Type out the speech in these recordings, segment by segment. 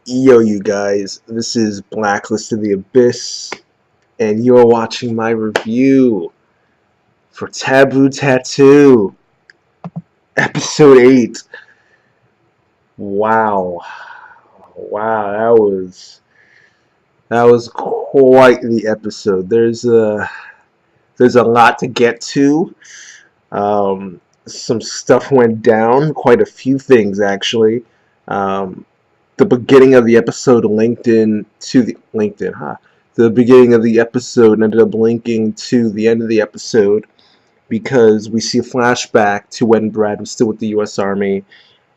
Yo, you guys, this is Blacklist of the Abyss, and you're watching my review for Taboo Tattoo, Episode 8. Wow. Wow, that was quite the episode. There's a lot to get to. Some stuff went down, quite a few things actually. Um, the beginning of the episode linked in to the LinkedIn, huh? The beginning of the episode ended up linking to the end of the episode because we see a flashback to when Brad was still with the U.S. Army,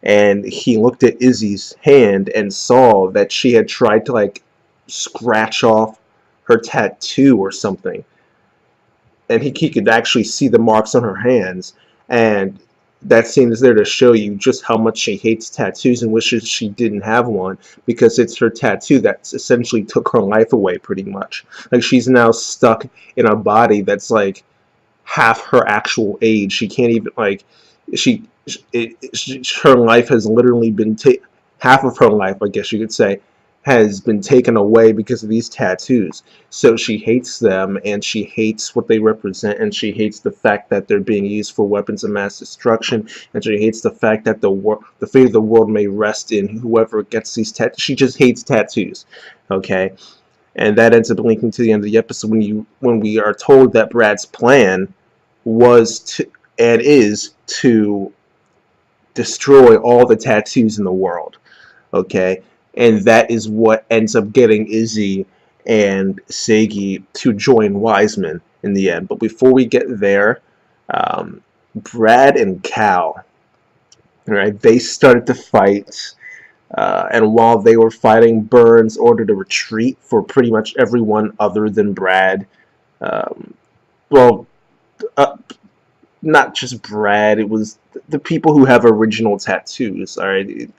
and he looked at Izzy's hand and saw that she had tried to scratch off her tattoo or something, and he could actually see the marks on her hands, and that scene is there to show you just how much she hates tattoos and wishes she didn't have one, because it's her tattoo that essentially took her life away pretty much. Like, she's now stuck in a body that's like half her actual age. She can't even her life has literally been half of her life, I guess you could say, has been taken away because of these tattoos. So she hates them, and she hates what they represent, and she hates the fact that they're being used for weapons of mass destruction, and she hates the fact that the fate of the world may rest in whoever gets these tattoos. She just hates tattoos, okay? And that ends up linking to the end of the episode when we are told that Brad's plan was to and is to destroy all the tattoos in the world, okay? And that is what ends up getting Izzy and Seigi to join Wiseman in the end. But before we get there, Brad and Cal, right? They started to fight, and while they were fighting, Burns ordered a retreat for pretty much everyone other than Brad. Um, well, uh, not just Brad. It was the people who have original tattoos. All right,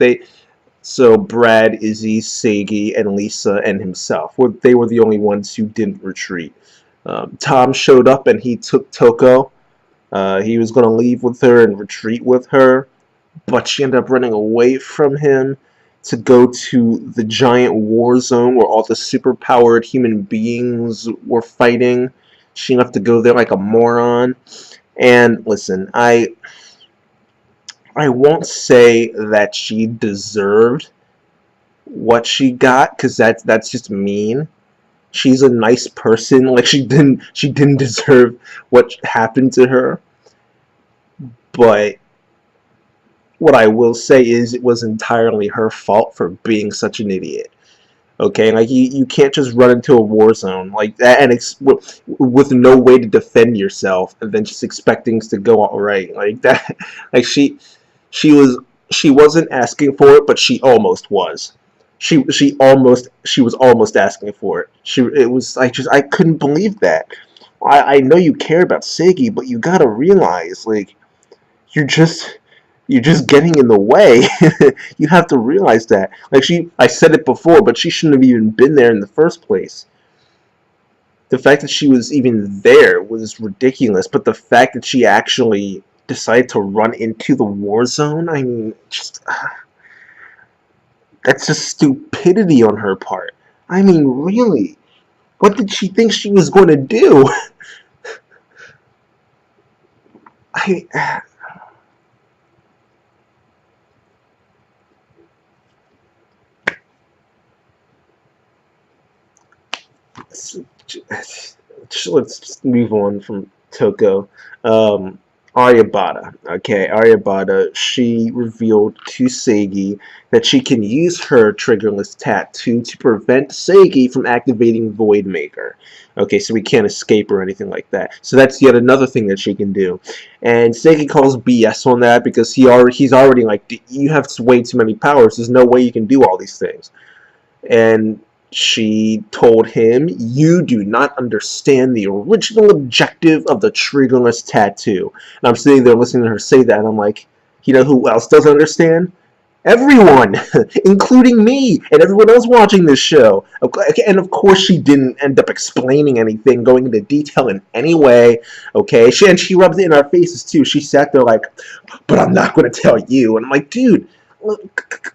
So Brad, Izzy, Seigi, and Lisa, and himself, they were the only ones who didn't retreat. Tom showed up and he took Toko. He was going to leave with her and retreat with her, but she ended up running away from him to go to the giant war zone where all the superpowered human beings were fighting. She left to go there like a moron. And listen, I won't say that she deserved what she got, because that's just mean. She's a nice person. Like, she didn't deserve what happened to her. But what I will say is it was entirely her fault for being such an idiot. Okay, like, you can't just run into a war zone like that and with no way to defend yourself, and then just expect things to go all right like that. Like, she was she wasn't asking for it, but she almost was. She was almost asking for it. It was, I couldn't believe that. I know you care about Seigi, but you gotta realize, like, you're just you're just getting in the way. You have to realize that. Like, I said it before, but she shouldn't have even been there in the first place. The fact that she was even there was ridiculous, but the fact that she actually decided to run into the war zone, I mean, just that's just stupidity on her part. I mean, really, what did she think she was going to do? I let's move on from Toko. Aryabata. Okay, Aryabata, she revealed to Seigi that she can use her triggerless tattoo to prevent Seigi from activating Void Maker. Okay, so we can't escape or anything like that. So that's yet another thing that she can do. And Seigi calls BS on that because he's already like, you have way too many powers. There's no way you can do all these things. And she told him, you do not understand the original objective of the triggerless tattoo. And I'm sitting there listening to her say that, and I'm like, you know who else doesn't understand? Everyone, including me and everyone else watching this show. Okay, and of course she didn't end up explaining anything, going into detail in any way. Okay, she rubbed it in our faces too. She sat there like, but I'm not going to tell you. And I'm like, dude,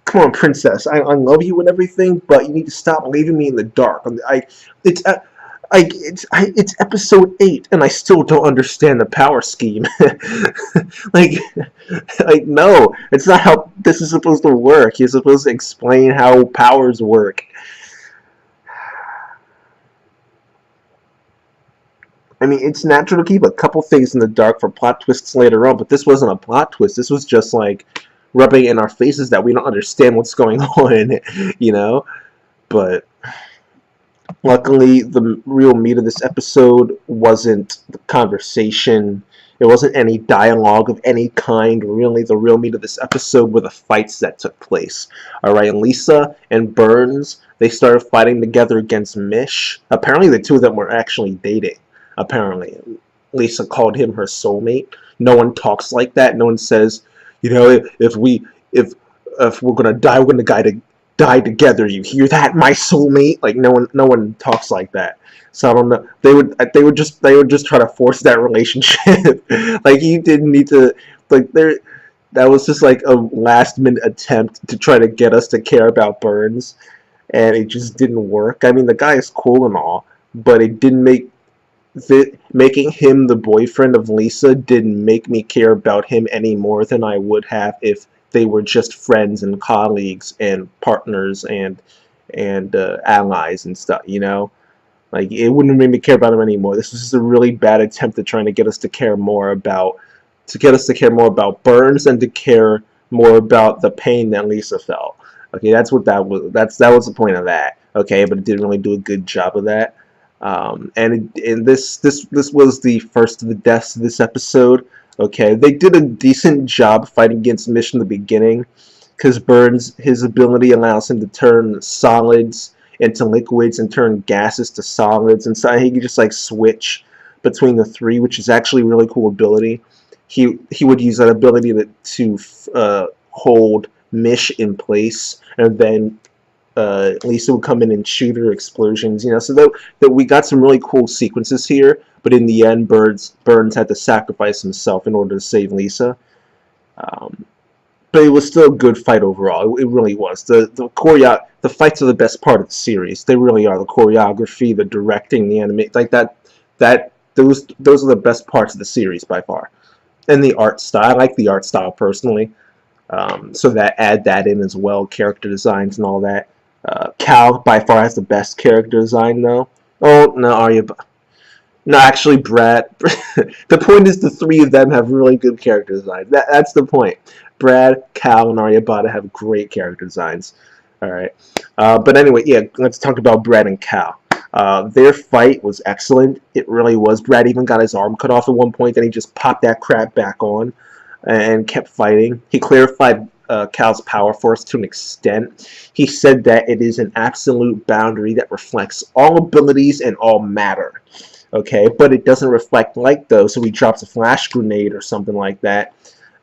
come on, princess. I love you and everything, but you need to stop leaving me in the dark. It's it's episode 8, and I still don't understand the power scheme. like, like no, it's not how this is supposed to work. You're supposed to explain how powers work. I mean, it's natural to keep a couple things in the dark for plot twists later on, but this wasn't a plot twist. This was just like rubbing in our faces that we don't understand what's going on, you know? But luckily, the real meat of this episode wasn't the conversation. It wasn't any dialogue of any kind. Really, the real meat of this episode were the fights that took place. Alright, Lisa and Burns, they started fighting together against Mish. Apparently, the two of them were actually dating. Apparently. Lisa called him her soulmate. No one talks like that. No one says, you know, if we're gonna die, we're gonna die together. You hear that, my soulmate? Like no one talks like that. So I don't know. They would just try to force that relationship. Like you didn't need to like there. That was just like a last minute attempt to try to get us to care about Burns, and it just didn't work. I mean, the guy is cool and all, but it didn't make making him the boyfriend of Lisa didn't make me care about him any more than I would have if they were just friends and colleagues and partners and allies and stuff. You know, like it wouldn't have made me care about him anymore. This was just a really bad attempt at trying to get us to care more about Burns and to care more about the pain that Lisa felt. Okay, that's what that was. That was the point of that. Okay, but it didn't really do a good job of that. And this was the first of the deaths of this episode. Okay, they did a decent job fighting against Mish in the beginning, because Burns, his ability allows him to turn solids into liquids and turn gases to solids, and so he can just like switch between the three, which is actually a really cool ability. He would use that ability to hold Mish in place, and then Lisa would come in and shoot her explosions, you know. So that we got some really cool sequences here, but in the end, Burns had to sacrifice himself in order to save Lisa. Um, but it was still a good fight overall. It really was. The fights are the best part of the series. They really are. The choreography, the directing, the anime, like those are the best parts of the series by far. And the art style. I like the art style personally. So that add that in as well, character designs and all that. Cal by far has the best character design though. Oh no, Arya. No, actually, Brad. The point is the three of them have really good character designs. That's the point. Brad, Cal, and Aryabhata have great character designs. All right. But anyway, yeah, let's talk about Brad and Cal. Their fight was excellent. It really was. Brad even got his arm cut off at one point, then he just popped that crap back on and kept fighting. He clarified Cal's power force to an extent. He said that it is an absolute boundary that reflects all abilities and all matter. Okay, but it doesn't reflect light though, so he drops a flash grenade or something like that,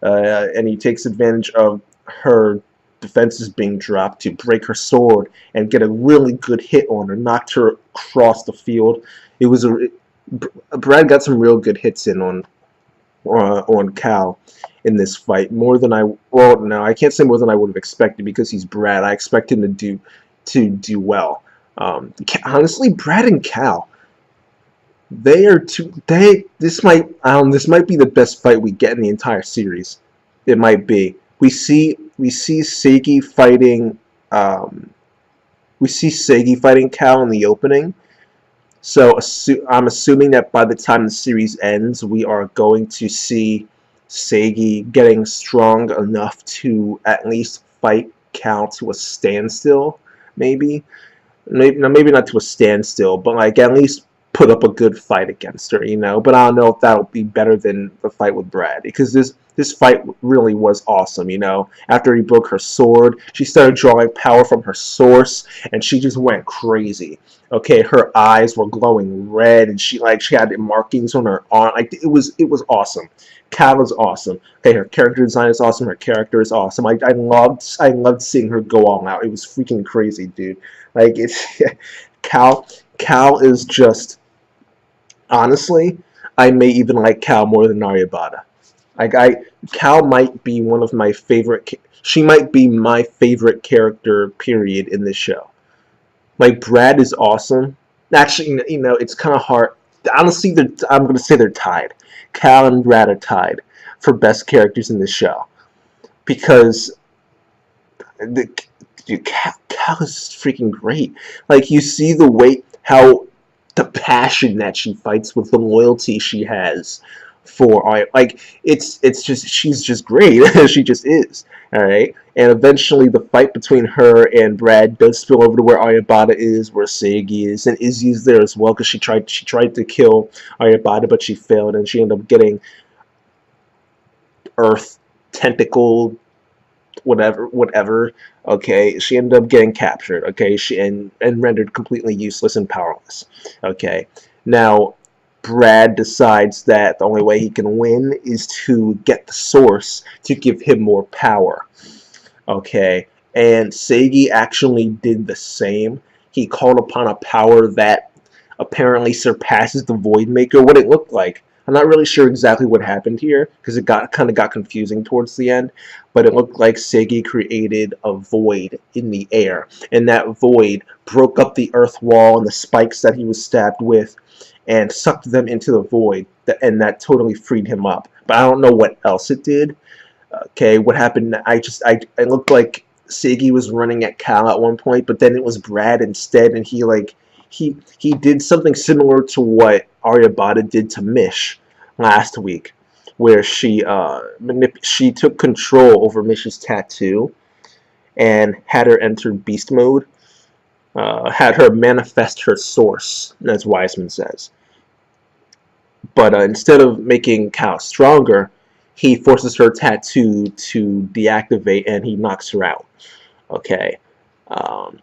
and he takes advantage of her defenses being dropped to break her sword and get a really good hit on her, knocked her across the field. It was Brad got some real good hits in on Cal in this fight, more than well, no, I can't say more than I would have expected because he's Brad. I expect him to do well. Honestly, Brad and Cal, they are two. This might be the best fight we get in the entire series. It might be. We see Seigi fighting. We see Seigi fighting Cal in the opening. So I'm assuming that by the time the series ends, we are going to see Seigi getting strong enough to at least fight Cal to a standstill. Maybe not to a standstill, but like at least put up a good fight against her, you know. But I don't know if that'll be better than the fight with Brad, because this fight really was awesome, you know. After he broke her sword, she started drawing power from her source, and she just went crazy. Okay, her eyes were glowing red, and she had markings on her arm. Like it was awesome. Cal was awesome. Okay, her character design is awesome. Her character is awesome. I loved seeing her go all out. It was freaking crazy, dude. Like it's Cal is just, honestly, I may even like Cal more than Aryabhata. Like Cal might be one of my favorite. She might be my favorite character. Period in this show. Like Brad is awesome. Actually, it's kind of hard. Honestly, I'm gonna say they're tied. Cal and Brad are tied for best characters in this show because the Cal is freaking great. Like you see the way how the passion that she fights with, the loyalty she has for like it's just she's just great. She just is. All right. And eventually the fight between her and Brad does spill over to where Ayabata is, where Seigi is, and Izzy's there as well because she tried to kill Ayabata but she failed and she ended up getting Earth tentacle whatever. Okay, she ended up getting captured. Okay, and rendered completely useless and powerless. Okay, now Brad decides that the only way he can win is to get the source to give him more power. Okay, and Seigi actually did the same. He called upon a power that apparently surpasses the Void Maker. What it looked like, I'm not really sure exactly what happened here because it got confusing towards the end. But it looked like Seigi created a void in the air, and that void broke up the Earth wall and the spikes that he was stabbed with, and sucked them into the void, and that totally freed him up. But I don't know what else it did. Okay, what happened? I looked like Seigi was running at Cal at one point, but then it was Brad instead, and he did something similar to what Aryabata did to Mish last week, where she took control over Mish's tattoo and had her enter beast mode, had her manifest her source, as Wiseman says. But instead of making Cal stronger, he forces her tattoo to deactivate and he knocks her out. Okay. Um,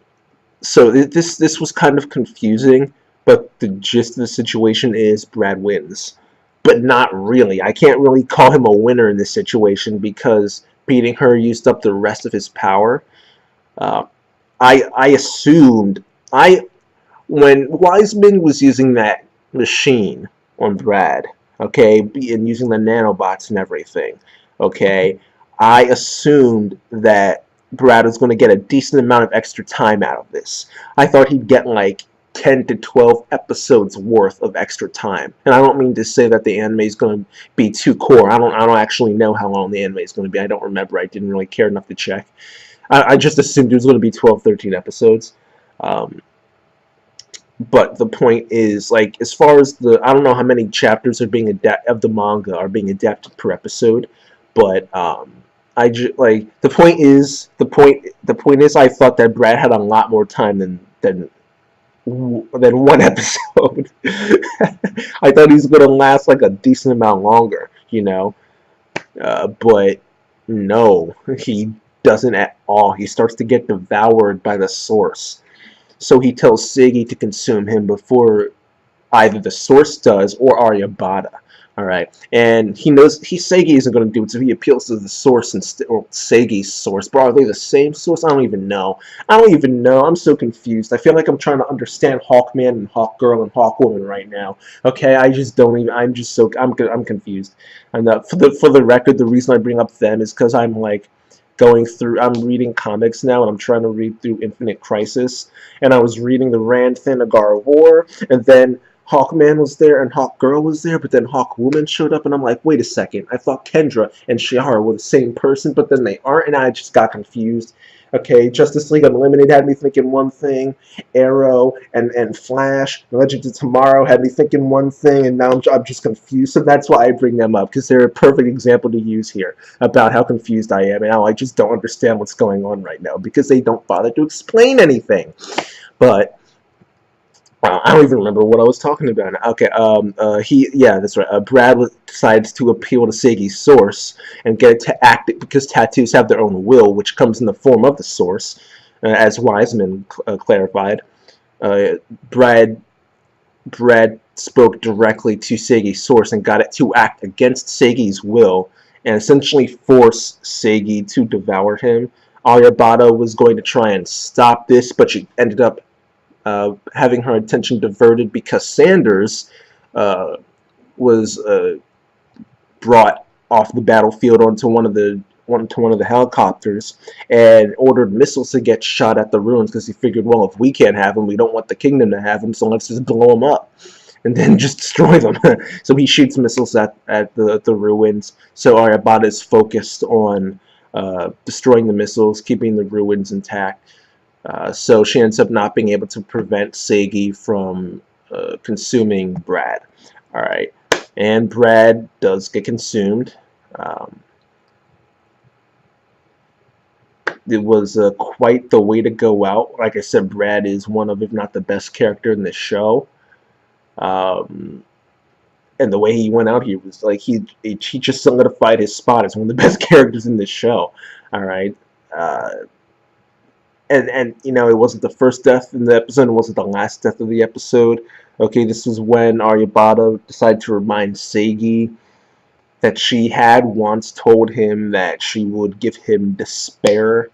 so this was kind of confusing, but the gist of the situation is Brad wins. But not really. I can't really call him a winner in this situation because beating her used up the rest of his power. Uh, I assumed I when Wiseman was using that machine on Brad, okay, and using the nanobots and everything, okay, I assumed that Brad was going to get a decent amount of extra time out of this. I thought he'd get like 10 to 12 episodes worth of extra time. And I don't mean to say that the anime is going to be too core. I don't actually know how long the anime is going to be. I don't remember. I didn't really care enough to check. I just assumed it was going to be 12, 13 episodes. Um, but the point is, like, as far as I don't know how many chapters are being of the manga are being adapted per episode, but like the point is I thought that Brad had a lot more time than one episode. I thought he was gonna last like a decent amount longer. But no, he doesn't at all. He starts to get devoured by the source. So he tells Seigi to consume him before either the source does or Aryabata. All right, and he knows Seigi isn't going to do it, so he appeals to the source or Seigi's source. But are they the same source? I don't even know. I'm so confused. I feel like I'm trying to understand Hawkman and Hawkgirl and Hawkwoman right now. Okay, I just don't even. I'm confused. And for the record, the reason I bring up them is because I'm like I'm reading comics now, and I'm trying to read through Infinite Crisis, and I was reading the Rand Thanagar War, and then Hawkman was there and Hawkgirl was there, but then Hawkwoman showed up, and I'm like, wait a second, I thought Kendra and Shiara were the same person, but then they aren't, and I just got confused. Okay, Justice League Unlimited had me thinking one thing, Arrow and Flash, Legends of Tomorrow had me thinking one thing, and now I'm just confused, so that's why I bring them up, because they're a perfect example to use here about how confused I am, and how I just don't understand what's going on right now, because they don't bother to explain anything. But I don't even remember what I was talking about. Okay, yeah, that's right. Brad decides to appeal to Seigi's source and get it to act because tattoos have their own will, which comes in the form of the source, as Wiseman clarified. Uh, Brad spoke directly to Seigi's source and got it to act against Seigi's will and essentially force Seigi to devour him. Aryabata was going to try and stop this, but she ended up having her attention diverted because Sanders was brought off the battlefield onto one of the helicopters and ordered missiles to get shot at the ruins because he figured, well, if we can't have them, we don't want the kingdom to have them, so let's just blow them up and then just destroy them. So he shoots missiles at the ruins. So Aryabhata is focused on destroying the missiles, keeping the ruins intact. So she ends up not being able to prevent Seigi from consuming Brad. All right, and Brad does get consumed. It was quite the way to go out. Like I said, Brad is one of, if not the best character in the show. And the way he went out here was like he just solidified his spot as one of the best characters in this show. All right. And you know, it wasn't the first death in the episode, it wasn't the last death of the episode. Okay, this was when Aryabhata decided to remind Seigi that she had once told him that she would give him despair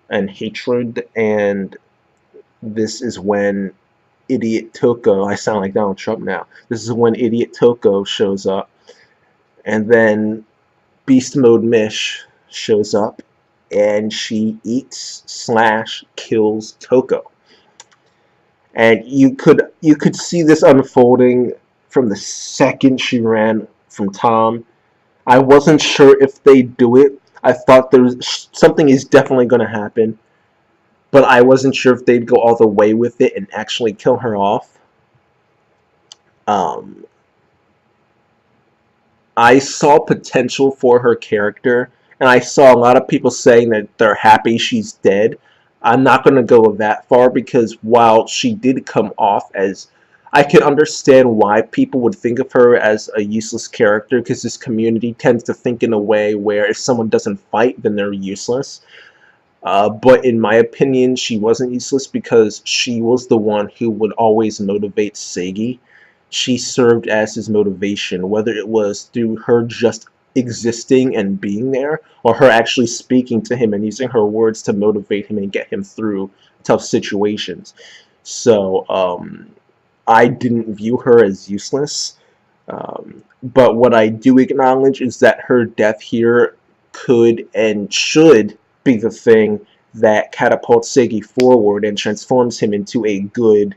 and hatred, and this is when Idiot Toko, I sound like Donald Trump now, this is when Idiot Toko shows up, and then Beast Mode Mish shows up, and she eats / kills Toko. And you could see this unfolding from the second she ran from Tom. I wasn't sure if they do it. I thought there was something is definitely going to happen, but I wasn't sure if they'd go all the way with it and actually kill her off. I saw potential for her character, and I saw a lot of people saying that they're happy she's dead. I'm not going to go that far because while she did come off as, I can understand why people would think of her as a useless character, because this community tends to think in a way where if someone doesn't fight, then they're useless. But in my opinion, she wasn't useless because she was the one who would always motivate Seigi. She served as his motivation, whether it was through her just existing and being there, or her actually speaking to him and using her words to motivate him and get him through tough situations. So I didn't view her as useless, but what I do acknowledge is that her death here could and should be the thing that catapults Seigi forward and transforms him into a good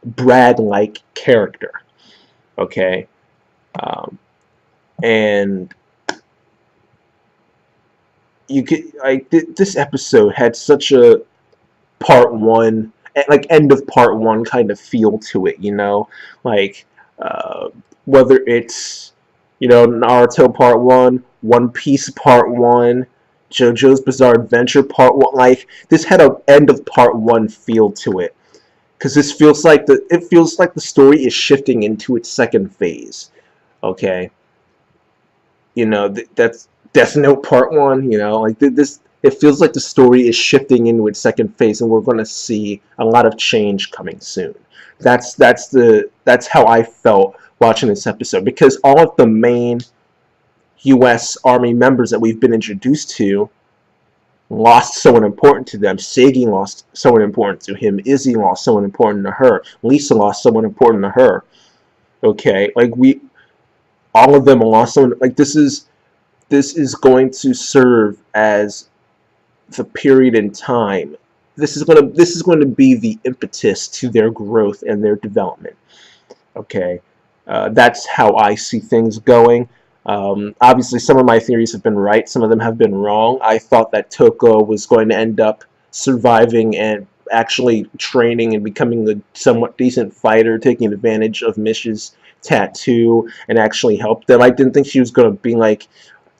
Brad-like character. Okay, and you could this episode had such a part one, like end of part one kind of feel to it, you know, like whether it's, you know, Naruto part one, One Piece part one, JoJo's Bizarre Adventure part one, like this had a end of part one feel to it, because this feels like the story is shifting into its second phase. Okay, you know, that's Death Note part one, you know, like this, it feels like the story is shifting into its second phase, and we're going to see a lot of change coming soon. That's how I felt watching this episode, because all of the main U.S. Army members that we've been introduced to lost someone important to them. Seigi lost someone important to him. Izzy lost someone important to her. Lisa lost someone important to her. Okay, like all of them lost someone. Like this is going to serve as the period in time. This is going to be the impetus to their growth and their development. Okay, that's how I see things going. Obviously, some of my theories have been right. Some of them have been wrong. I thought that Toko was going to end up surviving and actually training and becoming a somewhat decent fighter, taking advantage of Mish's tattoo and actually help them. I didn't think she was going to be like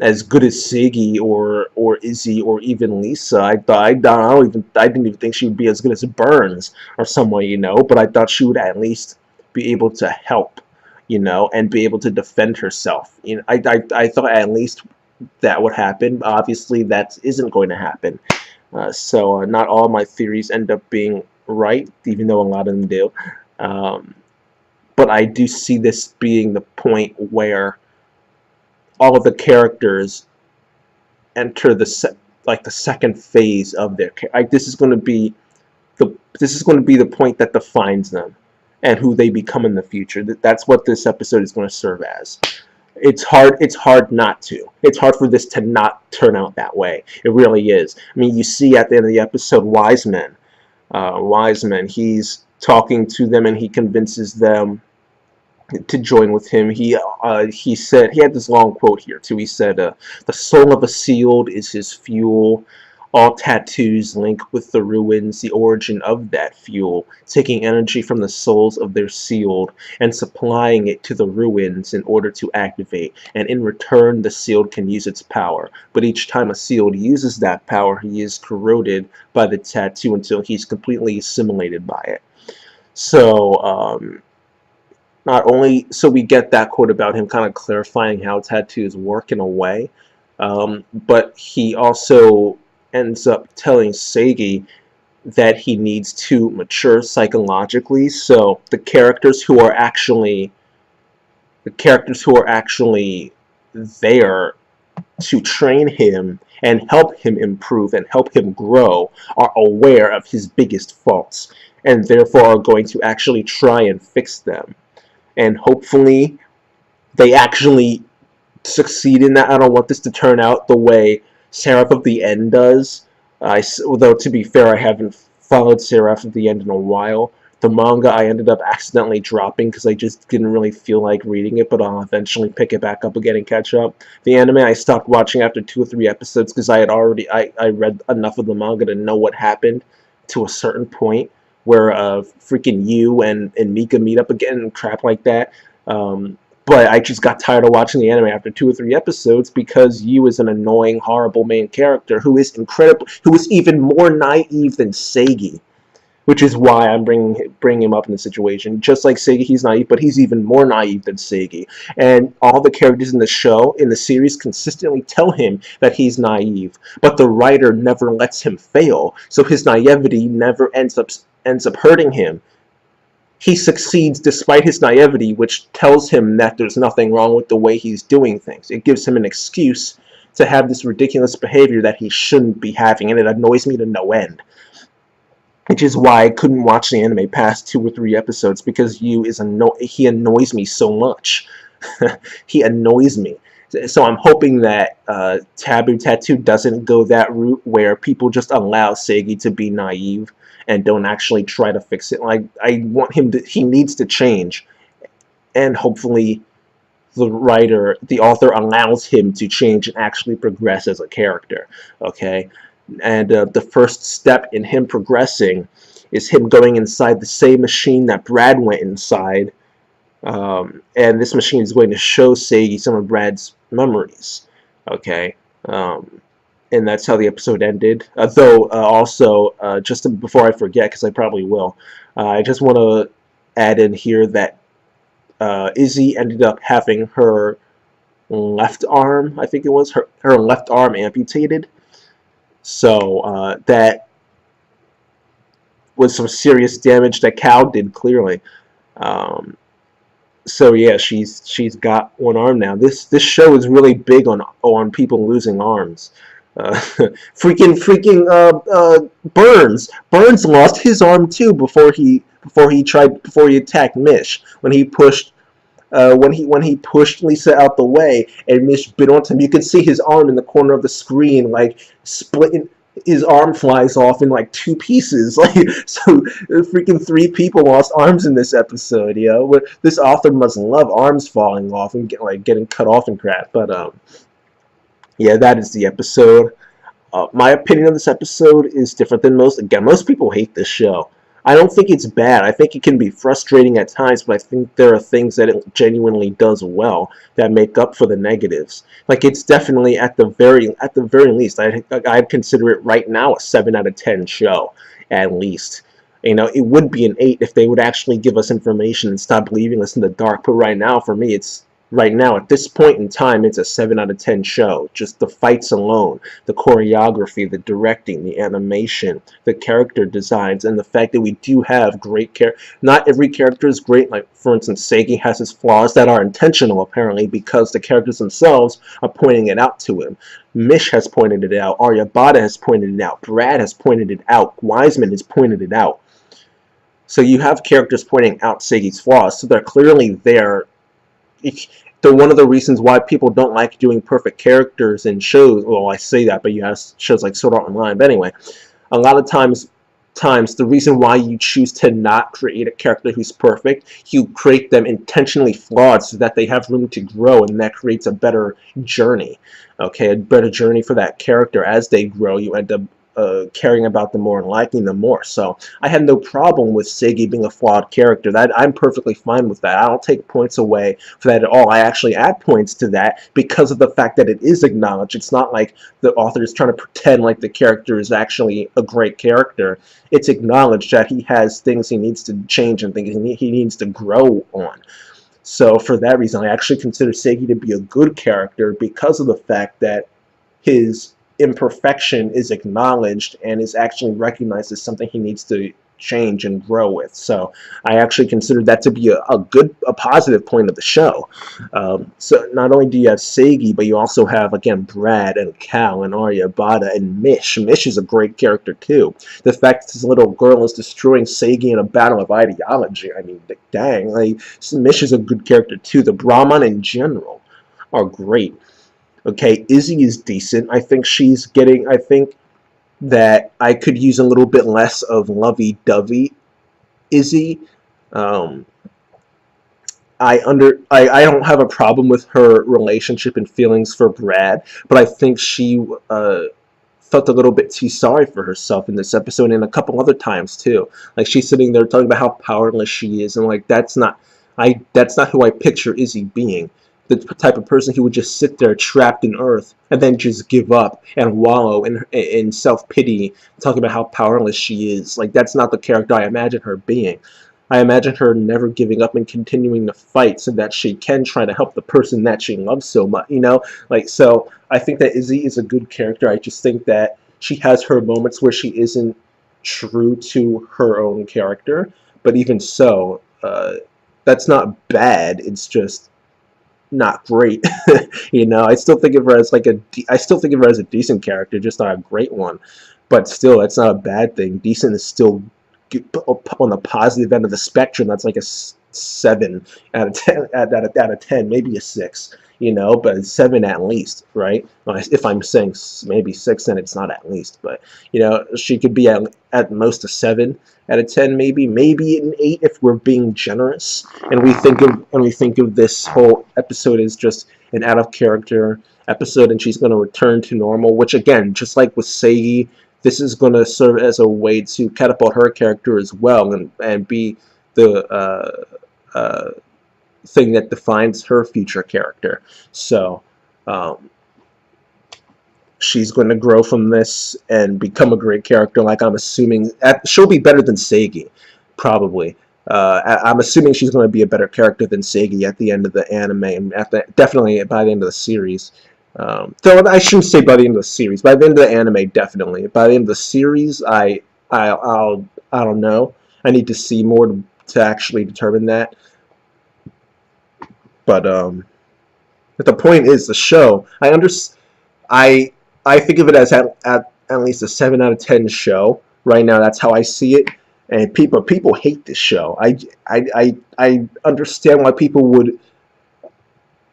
as good as Seigi or Izzy or even Lisa. I didn't even think she would be as good as Burns or someone, you know. But I thought she would at least be able to help, you know, and be able to defend herself. You know, I thought at least that would happen. Obviously, that isn't going to happen. So not all my theories end up being right, even though a lot of them do. But I do see this being the point where all of the characters enter the second phase of their like this is going to be the point that defines them and who they become in the future. That's what this episode is going to serve as. It's hard not to. It's hard for this to not turn out that way. It really is. I mean, you see at the end of the episode, Wiseman, he's talking to them and he convinces them to join with him. He said, he had this long quote here too. He said, "The soul of a sealed is his fuel. All tattoos link with the ruins, the origin of that fuel, taking energy from the souls of their sealed and supplying it to the ruins in order to activate. And in return, the sealed can use its power. But each time a sealed uses that power, he is corroded by the tattoo until he's completely assimilated by it." So, not only so we get that quote about him kind of clarifying how tattoos work in a way, but he also ends up telling Seigi that he needs to mature psychologically. So the characters who are actually there to train him and help him improve and help him grow are aware of his biggest faults and therefore are going to actually try and fix them. And hopefully they actually succeed in that. I don't want this to turn out the way Seraph of the End does. Although, to be fair, I haven't followed Seraph of the End in a while. The manga I ended up accidentally dropping because I just didn't really feel like reading it, but I'll eventually pick it back up again and catch up. The anime I stopped watching after 2 or 3 episodes because I read enough of the manga to know what happened to a certain point where freaking Yu and Mika meet up again and crap like that. But I just got tired of watching the anime after 2 or 3 episodes because Yu is an annoying, horrible main character who is even more naive than Seigi, which is why I'm bringing him up in the situation. Just like Seigi, he's naive, but he's even more naive than Seigi. And all the characters in the series, consistently tell him that he's naive, but the writer never lets him fail, so his naivety never ends up hurting him. He succeeds despite his naivety, which tells him that there's nothing wrong with the way he's doing things. It gives him an excuse to have this ridiculous behavior that he shouldn't be having, and it annoys me to no end. Which is why I couldn't watch the anime past 2 or 3 episodes, because he annoys me so much. He annoys me. So I'm hoping that Taboo Tattoo doesn't go that route where people just allow Seigi to be naive and don't actually try to fix it. Like, I want him to, he needs to change, and hopefully the author allows him to change and actually progress as a character, okay? And the first step in him progressing is him going inside the same machine that Brad went inside, and this machine is going to show Seigi some of Brad's memories, okay? And that's how the episode ended. Though, also, just before I forget, because I probably will, I just want to add in here that Izzy ended up having her left arm, I think it was, her left arm amputated. So, that was some serious damage that Cal did, clearly. So yeah, she's got one arm now. This show is really big on people losing arms. Freaking Burns lost his arm too before he attacked Mish when he pushed Lisa out the way and Mish bit onto him. You could see his arm in the corner of the screen, like splitting. His arm flies off in like 2 pieces. Like, so freaking 3 people lost arms in this episode. You know, this author must love arms falling off and getting cut off and crap. But yeah, that is the episode. My opinion of this episode is different than most. Again, most people hate this show. I don't think it's bad. I think it can be frustrating at times, but I think there are things that it genuinely does well that make up for the negatives. Like, it's definitely at the very least, I'd consider it right now a 7 out of 10 show, at least. You know, it would be an 8 if they would actually give us information and stop leaving us in the dark. But right now, for me, right now, at this point in time, it's a 7 out of 10 show. Just the fights alone, the choreography, the directing, the animation, the character designs, and the fact that we do have great not every character is great. Like, for instance, Seigi has his flaws that are intentional, apparently, because the characters themselves are pointing it out to him. Mish has pointed it out. Aryabata has pointed it out. Brad has pointed it out. Wiseman has pointed it out. So you have characters pointing out Seigi's flaws, so they're clearly there, the one of the reasons why people don't like doing perfect characters in shows. Well, I say that, but you have shows like Sword Art Online. But anyway, a lot of times the reason why you choose to not create a character who's perfect, you create them intentionally flawed so that they have room to grow, and that creates a better journey. Okay, a better journey for that character. As they grow, you end up caring about them more and liking them more. So I had no problem with Seigi being a flawed character. That I'm perfectly fine with that. I don't take points away for that at all. I actually add points to that because of the fact that it is acknowledged. It's not like the author is trying to pretend like the character is actually a great character. It's acknowledged that he has things he needs to change and things he needs to grow on. So for that reason, I actually consider Seigi to be a good character because of the fact that his imperfection is acknowledged and is actually recognized as something he needs to change and grow with. So I actually consider that to be a positive point of the show. So not only do you have Seigi, but you also have, again, Brad and Cal and Aryabata and Mish. Mish is a great character too. The fact that this little girl is destroying Seigi in a battle of ideology, I mean, dang, like, Mish is a good character too. The Brahman in general are great. Okay, Izzy is decent. I think that I could use a little bit less of lovey-dovey Izzy. Um, I don't have a problem with her relationship and feelings for Brad, but I think she felt a little bit too sorry for herself in this episode and a couple other times too. Like, she's sitting there talking about how powerless she is, and like that's not who I picture Izzy being. The type of person who would just sit there trapped in Earth and then just give up and wallow in self-pity, talking about how powerless she is. Like, that's not the character I imagine her being. I imagine her never giving up and continuing to fight so that she can try to help the person that she loves so much, you know? Like, so I think that Izzy is a good character. I just think that she has her moments where she isn't true to her own character, but even so, that's not bad. It's just not great. You know, I still think of her as a decent character, just not a great one. But still, that's not a bad thing. Decent is still on the positive end of the spectrum. That's like a 7 out of 10, out of 10, maybe a 6. You know, but 7 at least, right? If I'm saying maybe 6, then it's not at least. But you know, she could be at most a 7 out of 10, maybe an 8 if we're being generous. And we think of this whole episode as just an out of character episode, and she's going to return to normal. Which, again, just like with Seigi, this is going to serve as a way to catapult her character as well, and be the thing that defines her future character. So she's going to grow from this and become a great character. Like, I'm assuming she'll be better than Seigi, probably. I'm assuming she's going to be a better character than Seigi at the end of the anime, and definitely by the end of the series. Though I shouldn't say by the end of the series. By the end of the anime, definitely. By the end of the series, I don't know. I need to see more to actually determine that. But the point is, the show. I think of it as at least a 7 out of 10 show right now. That's how I see it. And people hate this show. I understand why people would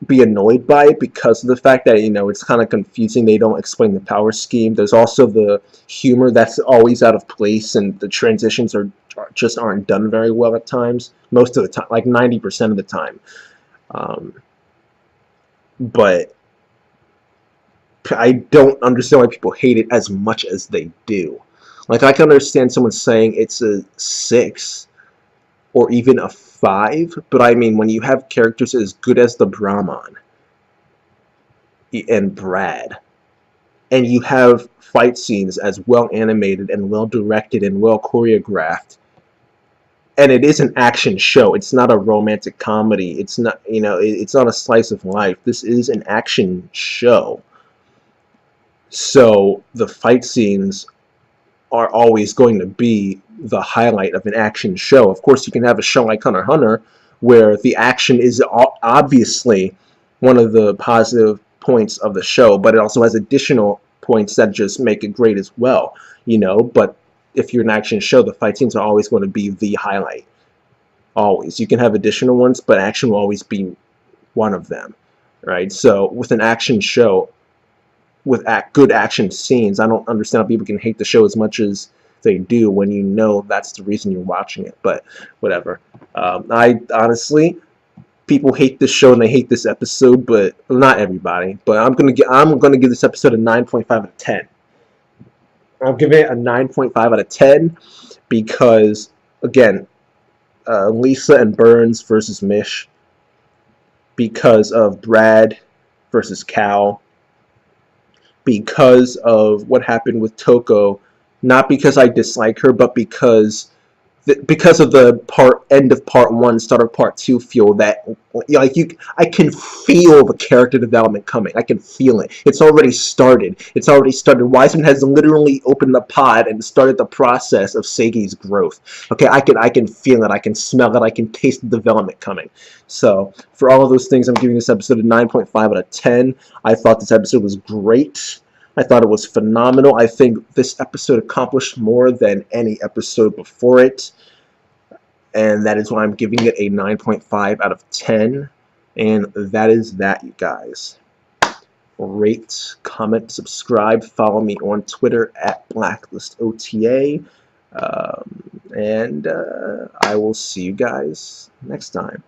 be annoyed by it because of the fact that, you know, it's kind of confusing. They don't explain the power scheme. There's also the humor that's always out of place, and the transitions aren't done very well at times. Most of the time, like 90% of the time. But I don't understand why people hate it as much as they do. Like, I can understand someone saying it's a 6 or even a 5, but I mean, when you have characters as good as the Brahman and Brad, and you have fight scenes as well animated and well directed and well choreographed, and it is an action show. It's not a romantic comedy. It's not, you know, it's not a slice of life. This is an action show. So the fight scenes are always going to be the highlight of an action show. Of course, you can have a show like Hunter x Hunter where the action is obviously one of the positive points of the show, but it also has additional points that just make it great as well, you know. But if you're an action show, the fight scenes are always going to be the highlight. Always. You can have additional ones, but action will always be one of them, right? So with an action show, with good action scenes, I don't understand how people can hate the show as much as they do when you know that's the reason you're watching it. But whatever. I honestly, people hate this show and they hate this episode, but not everybody. But I'm gonna give this episode a 9.5 out of 10. I'll give it a 9.5 out of 10 because, again, Lisa and Burns versus Mish, because of Brad versus Cal, because of what happened with Toko, not because I dislike her, but because of the end of part one, start of part two, feel that like I can feel the character development coming. I can feel it. It's already started. It's already started. Wiseman has literally opened the pod and started the process of Seigi's growth. Okay, I can feel it. I can smell it. I can taste the development coming. So for all of those things, I'm giving this episode a 9.5 out of 10. I thought this episode was great. I thought it was phenomenal. I think this episode accomplished more than any episode before it. And that is why I'm giving it a 9.5 out of 10. And that is that, you guys. Rate, comment, subscribe. Follow me on Twitter at BlacklistOTA. And I will see you guys next time.